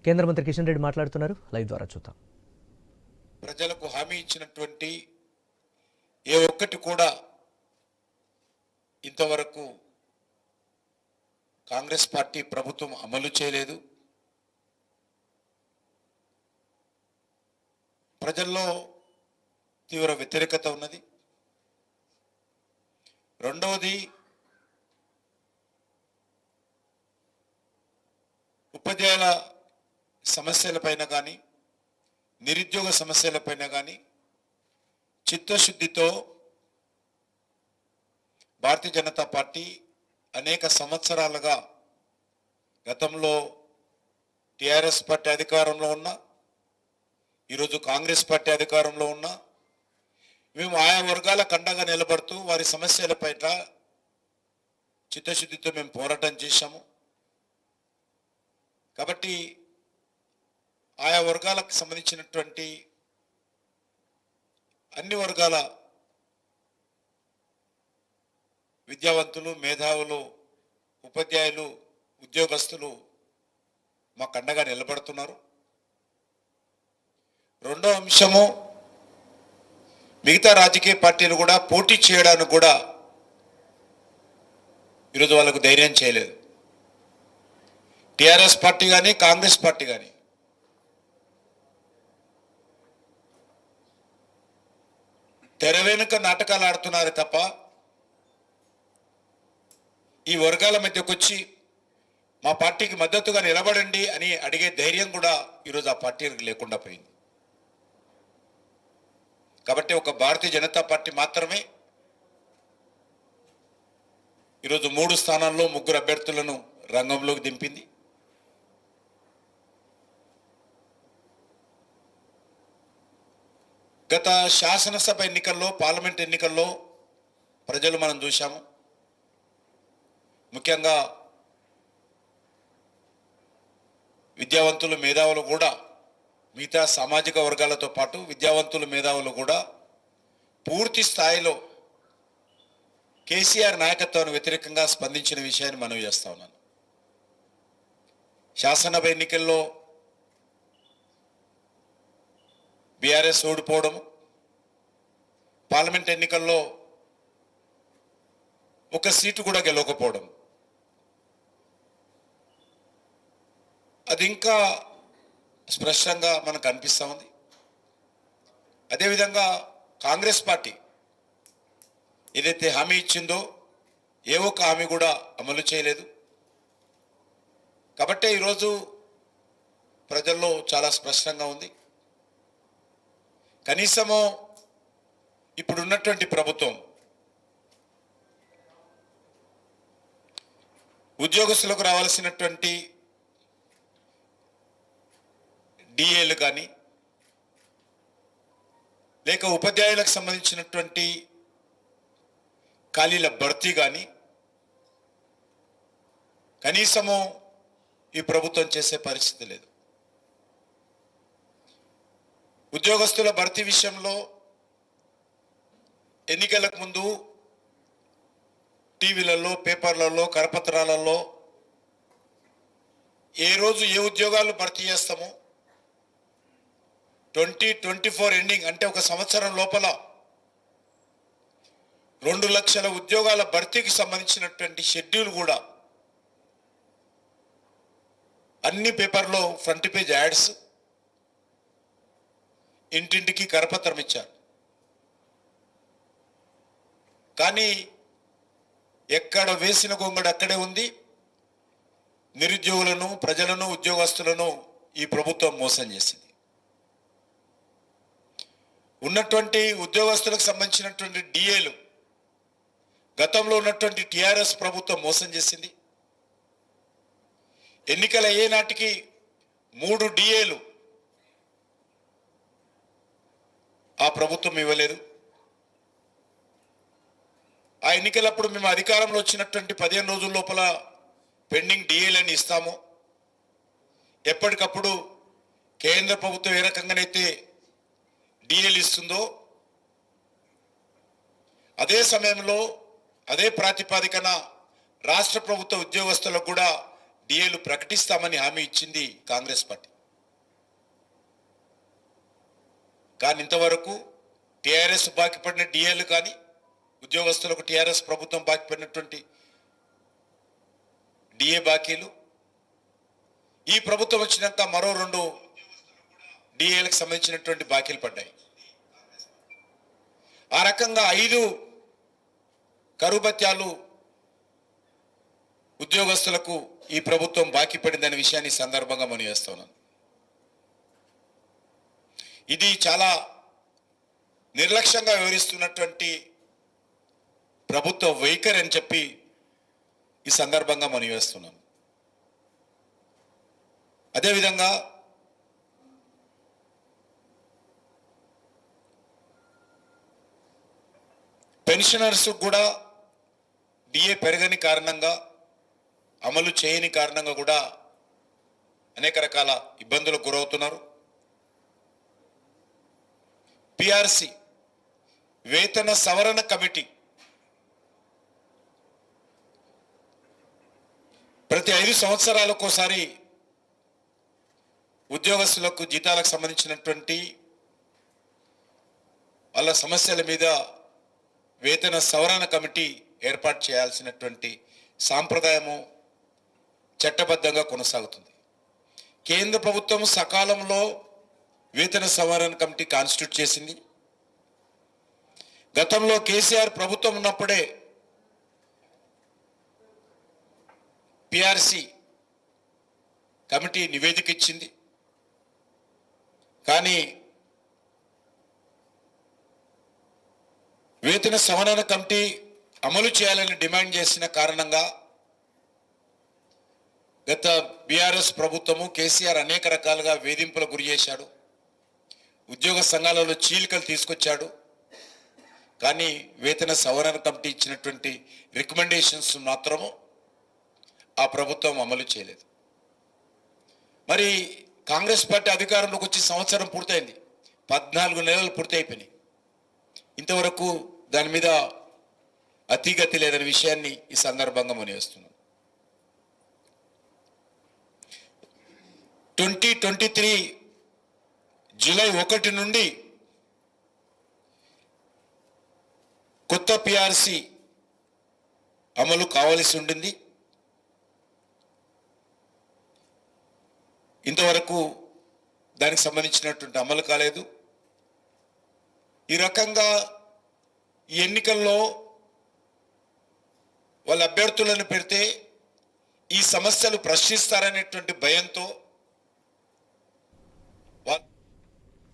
కేంద్ర మంత్రి కిషన్ రెడ్డి మాట్లాడుతున్నారు. లైవ్ ద్వారా చూద్దాం. ప్రజలకు హామీ ఇచ్చినటువంటి ఏ ఒక్కటి కూడా ఇంతవరకు కాంగ్రెస్ పార్టీ ప్రభుత్వం అమలు చేయలేదు. ప్రజల్లో తీవ్ర వ్యతిరేకత ఉన్నది. రెండవది, ఉపాధ్యాయుల సమస్యలపైన కానీ నిరుద్యోగ సమస్యలపైన కానీ చిత్తశుద్ధితో భారతీయ జనతా పార్టీ అనేక సంవత్సరాలుగా, గతంలో టిఆర్ఎస్ పార్టీ అధికారంలో ఉన్న, ఈరోజు కాంగ్రెస్ పార్టీ అధికారంలో ఉన్న, మేము ఆయా వర్గాల కండగా నిలబడుతూ వారి సమస్యలపైన చిత్తశుద్ధితో మేము పోరాటం చేశాము. కాబట్టి ఆయా వర్గాలకు సంబంధించినటువంటి అన్ని వర్గాల విద్యావంతులు, మేధావులు, ఉపాధ్యాయులు, ఉద్యోగస్తులు మాకు అండగా నిలబడుతున్నారు. రెండో అంశము, మిగతా రాజకీయ పార్టీలు కూడా పోటీ చేయడానికి కూడా ఈరోజు వాళ్ళకు ధైర్యం చేయలేదు. టిఆర్ఎస్ పార్టీ కానీ కాంగ్రెస్ పార్టీ కానీ తెర వెనుక నాటకాలు ఆడుతున్నారు తప్ప ఈ వర్గాల మధ్యకు వచ్చి మా పార్టీకి మద్దతుగా నిలబడండి అని అడిగే ధైర్యం కూడా ఈరోజు ఆ పార్టీకి లేకుండా పోయింది. కాబట్టి ఒక భారతీయ జనతా పార్టీ మాత్రమే ఈరోజు 3 స్థానాల్లో 3 అభ్యర్థులను రంగంలోకి దింపింది. గత శాసనసభ ఎన్నికల్లో, పార్లమెంట్ ఎన్నికల్లో ప్రజలు మనం చూశాము. ముఖ్యంగా విద్యావంతులు, మేధావులు కూడా, మిగతా సామాజిక వర్గాలతో పాటు విద్యావంతులు, మేధావులు కూడా పూర్తి స్థాయిలో కేసీఆర్ నాయకత్వానికి వ్యతిరేకంగా స్పందించిన విషయాన్ని మనవి చేస్తా ఉన్నాను. శాసనసభ ఎన్నికల్లో బీఆర్ఎస్ ఓడిపోవడం, పార్లమెంట్ ఎన్నికల్లో 1 సీటు కూడా గెలవకపోవడం, అది ఇంకా స్పష్టంగా మనకు అనిపిస్తూ ఉంది. అదేవిధంగా కాంగ్రెస్ పార్టీ ఏదైతే హామీ ఇచ్చిందో ఏ ఒక్క హామీ కూడా అమలు చేయలేదు. కాబట్టే ఈరోజు ప్రజల్లో చాలా స్పష్టంగా ఉంది. కనీసము ఇప్పుడున్నటువంటి ప్రభుత్వం ఉద్యోగస్తులకు రావాల్సినటువంటి డిఏలు కానీ, లేక ఉపాధ్యాయులకు సంబంధించినటువంటి ఖాళీల భర్తీ కానీ కనీసము ఈ ప్రభుత్వం చేసే పరిస్థితి లేదు. ఉద్యోగస్తుల భర్తీ విషయంలో ఎన్నికలకు ముందు టీవీలలో, పేపర్లలో, కరపత్రాలలో ఏ రోజు ఏ ఉద్యోగాలు భర్తీ చేస్తామో 2024 ఎండింగ్ అంటే 1 సంవత్సరం లోపల 2 లక్షల ఉద్యోగాల భర్తీకి సంబంధించినటువంటి షెడ్యూల్ కూడా అన్ని పేపర్లో ఫ్రంట్ పేజ్ యాడ్స్, ఇంటింటికి కరపత్రం ఇచ్చారు. కానీ ఎక్కడ వేసిన గొంగడు అక్కడే ఉంది. నిరుద్యోగులను, ప్రజలను, ఉద్యోగస్తులను ఈ ప్రభుత్వం మోసం చేసింది. ఉన్నటువంటి ఉద్యోగస్తులకు సంబంధించినటువంటి డిఏలు గతంలో ఉన్నటువంటి టిఆర్ఎస్ ప్రభుత్వం మోసం చేసింది. ఎన్నికల అయ్యే నాటికి 3 డిఏలు ఆ ప్రభుత్వం ఇవ్వలేదు. ఆ ఎన్నికలప్పుడు మేము అధికారంలో వచ్చినటువంటి 15 రోజుల లోపల పెండింగ్ డిఏలని ఇస్తాము. ఎప్పటికప్పుడు కేంద్ర ప్రభుత్వం ఏ రకంగానైతే డిఏలు ఇస్తుందో అదే సమయంలో అదే ప్రాతిపదికన రాష్ట్ర ప్రభుత్వ ఉద్యోగస్తులకు కూడా డిఏలు ప్రకటిస్తామని హామీ ఇచ్చింది కాంగ్రెస్ పార్టీ. కానీ ఇంతవరకు టీఆర్ఎస్ బాకీ పడిన డిఏలు కానీ ఉద్యోగస్తులకు టీఆర్ఎస్ ప్రభుత్వం బాకీ పడినటువంటి డిఏ బాకీలు, ఈ ప్రభుత్వం వచ్చినాక మరో 2 డిఏలకు సంబంధించినటువంటి బాకీలు పడ్డాయి. ఆ రకంగా 5 కరువు భత్యాలు ఉద్యోగస్తులకు ఈ ప్రభుత్వం బాకీ పడిందనే విషయాన్ని సందర్భంగా మనం చేస్తున్నాను. ఇది చాలా నిర్లక్ష్యంగా వ్యవహరిస్తున్నటువంటి ప్రభుత్వ వైఖరి అని చెప్పి ఈ సందర్భంగా మనం చేస్తున్నాను. అదేవిధంగా పెన్షనర్స్ కూడా డిఏ పెరగని కారణంగా, అమలు చేయని కారణంగా కూడా అనేక రకాల ఇబ్బందులకు గురవుతున్నారు. పిఆర్సి వేతన సవరణ కమిటీ ప్రతి 5 సంవత్సరాలకోసారి ఉద్యోగస్తులకు జీతాలకు సంబంధించినటువంటి వాళ్ళ సమస్యల మీద వేతన సవరణ కమిటీ ఏర్పాటు చేయాల్సినటువంటి సాంప్రదాయము చట్టబద్ధంగా కొనసాగుతుంది. కేంద్ర ప్రభుత్వం సకాలంలో వేతన సవరణ కమిటీ కాన్స్టిట్యూట్ చేసింది. గతంలో కేసీఆర్ ప్రభుత్వం ఉన్నప్పుడే పిఆర్సి కమిటీ నివేదిక ఇచ్చింది. కానీ వేతన సవరణ కమిటీ అమలు చేయాలని డిమాండ్ చేసిన కారణంగా గత బీఆర్ఎస్ ప్రభుత్వము కేసీఆర్ అనేక రకాలుగా వేధింపులకు గురి చేశాడు. ఉద్యోగ సంఘాలలో చీలికలు తీసుకొచ్చాడు. కానీ వేతన సవరణ కమిటీ ఇచ్చినటువంటి రికమెండేషన్స్ మాత్రము ఆ ప్రభుత్వం అమలు చేయలేదు. మరి కాంగ్రెస్ పార్టీ అధికారంలోకి వచ్చి సంవత్సరం పూర్తయింది, 14 నెలలు పూర్తి అయిపోయినాయి. ఇంతవరకు దాని మీద అతిగతి లేదనే విషయాన్ని ఈ సందర్భంగా మునివేస్తున్నాను. 2023 జూలై 1 నుండి కొత్త పిఆర్సి అమలు కావాల్సి ఉండింది. ఇంతవరకు దానికి సంబంధించినటువంటి అమలు కాలేదు. ఈ రకంగా ఈ ఎన్నికల్లో వాళ్ళ అభ్యర్థులను పెడితే ఈ సమస్యలు ప్రశ్నిస్తారనేటువంటి భయంతో